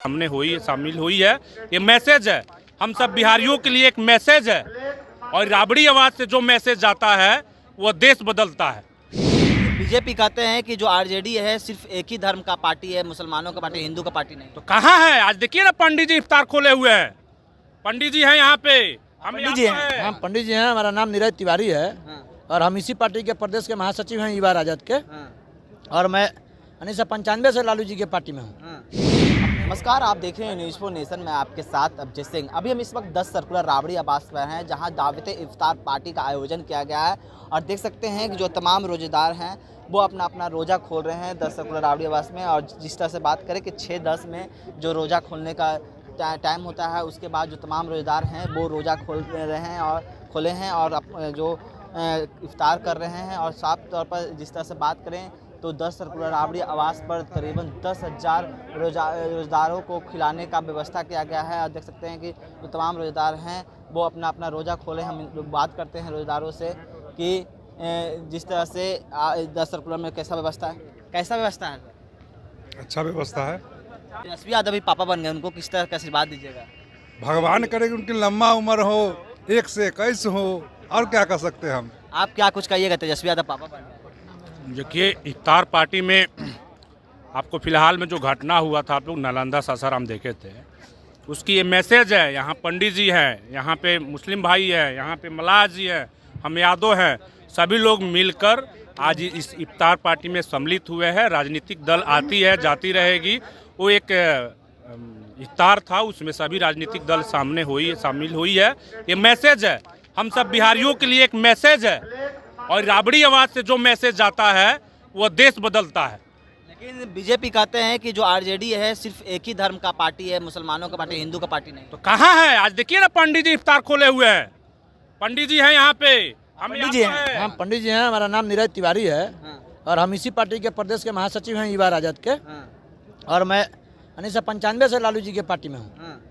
हमने शामिल हुई है। ये मैसेज है, हम सब बिहारियों के लिए एक मैसेज है और राबड़ी आवाज से जो मैसेज जाता है वो देश बदलता है। बीजेपी कहते हैं कि जो आरजेडी है सिर्फ एक ही धर्म का पार्टी है, मुसलमानों का पार्टी, हिंदू का पार्टी नहीं। तो कहाँ है? आज देखिए ना, पंडित जी इफ्तार खोले हुए हैं। पंडित जी हैं यहाँ पे, हम पंडित जी हैं। हम पंडित जी हैं। हमारा नाम नीरज तिवारी है। हाँ। और हम इसी पार्टी के प्रदेश के महासचिव हैं युवा राजद के। हाँ। और मैं 1995 से लालू जी के पार्टी में हूँ। हाँ। नमस्कार, आप देख रहे हैं न्यूज़ फॉर नेशन में आपके साथ अभिजीत सिंह। अभी हम इस वक्त 10 सर्कुलर राबड़ी आवास पर हैं, जहां दावत इफ्तार पार्टी का आयोजन किया गया है। और देख सकते हैं कि जो तमाम रोजेदार हैं वो अपना अपना रोज़ा खोल रहे हैं 10 सर्कुलर राबड़ी आवास में। और जिस तरह से बात करें कि 6-10 में जो रोज़ा खोलने का टाइम होता है, उसके बाद जो तमाम रोजेदार हैं वो रोज़ा खोले हैं और जो इफ्तार कर रहे हैं। और साफ तौर पर जिस तरह से बात करें तो 10 सर्कुलर राबड़ी आवास पर करीबन 10,000 रोज़ेदारों को खिलाने का व्यवस्था किया गया है। और देख सकते हैं कि जो तमाम रोज़ेदार हैं वो अपना अपना रोज़ा खोले। हम लोग बात करते हैं रोज़ेदारों से कि जिस तरह से 10 सर्कुलर में कैसा व्यवस्था है? अच्छा व्यवस्था है। तेजस्वी यादव भी पापा बन गए, उनको किस तरह का आशीर्वाद दीजिएगा? भगवान करे कि उनकी लंबा उम्र हो, 1 से 21 हो, और क्या कर सकते हैं हम। आप क्या कुछ कहिएगा? तेजस्वी यादव पापा बन गए। देखिए, इफ्तार पार्टी में आपको फिलहाल में जो घटना हुआ था, आप लोग नालंदा सासाराम देखे थे, उसकी ये मैसेज है। यहाँ पंडित जी हैं, यहाँ पे मुस्लिम भाई है, यहाँ पे मलाह जी है, हम यादव हैं, सभी लोग मिलकर आज इस इफ्तार पार्टी में सम्मिलित हुए हैं। राजनीतिक दल आती है जाती रहेगी, वो एक इफ्तार था, उसमें सभी राजनीतिक दल शामिल हुई है। ये मैसेज है, हम सब बिहारियों के लिए एक मैसेज है और राबड़ी आवाज से जो मैसेज जाता है वो देश बदलता है। लेकिन बीजेपी कहते हैं कि जो आरजेडी है सिर्फ एक ही धर्म का पार्टी है, मुसलमानों का पार्टी, हिंदू का पार्टी नहीं। तो कहाँ है? आज देखिए ना, पंडित जी इफ्तार खोले हुए हैं। पंडित जी हैं यहाँ पे, हम पंडित जी हैं। हम पंडित जी हैं। हमारा नाम नीरज तिवारी है। हाँ। और हम इसी पार्टी के प्रदेश के महासचिव हैं युवा राजद के। हाँ। और मैं 1995 से लालू जी के पार्टी में हूँ। हाँ।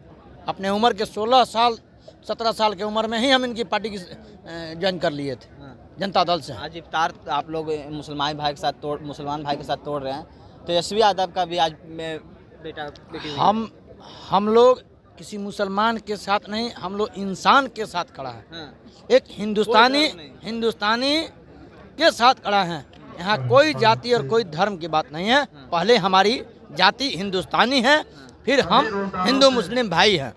अपने उम्र के 17 साल की उम्र में ही हम इनकी पार्टी की ज्वाइन कर लिए थे। हाँ। जनता दल से। आज इफ्तार आप लोग मुसलमान भाई के साथ तोड़ रहे हैं। तेजस्वी यादव का भी आज बेटी हुई है। हम लोग किसी मुसलमान के साथ नहीं, हम लोग इंसान के साथ खड़ा है। हाँ। एक हिंदुस्तानी के साथ खड़ा है। यहाँ कोई जाति और कोई धर्म की बात नहीं है। पहले हमारी जाति हिंदुस्तानी है, फिर हम हिंदू मुस्लिम भाई हैं।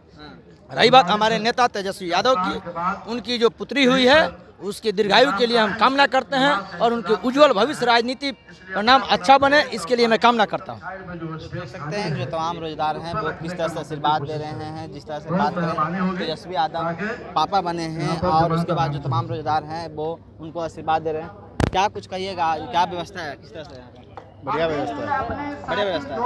रही बात हमारे नेता तेजस्वी यादव की, उनकी जो पुत्री हुई है उसके दीर्घायु के लिए हम कामना करते हैं और उनके उज्जवल भविष्य राजनीति परिणाम अच्छा बने, इसके लिए मैं कामना करता हूँ। देख सकते हैं जो तमाम रोजगार हैं वो किस तरह से आशीर्वाद दे रहे हैं। जिस तरह से बात करें तेजस्वी यादव पापा बने हैं और उसके बाद जो तमाम रोजगार हैं वो उनको आशीर्वाद दे रहे हैं। क्या कुछ कहिएगा? क्या व्यवस्था है? किस तरह से? बढ़िया व्यवस्था है। बढ़िया व्यवस्था है।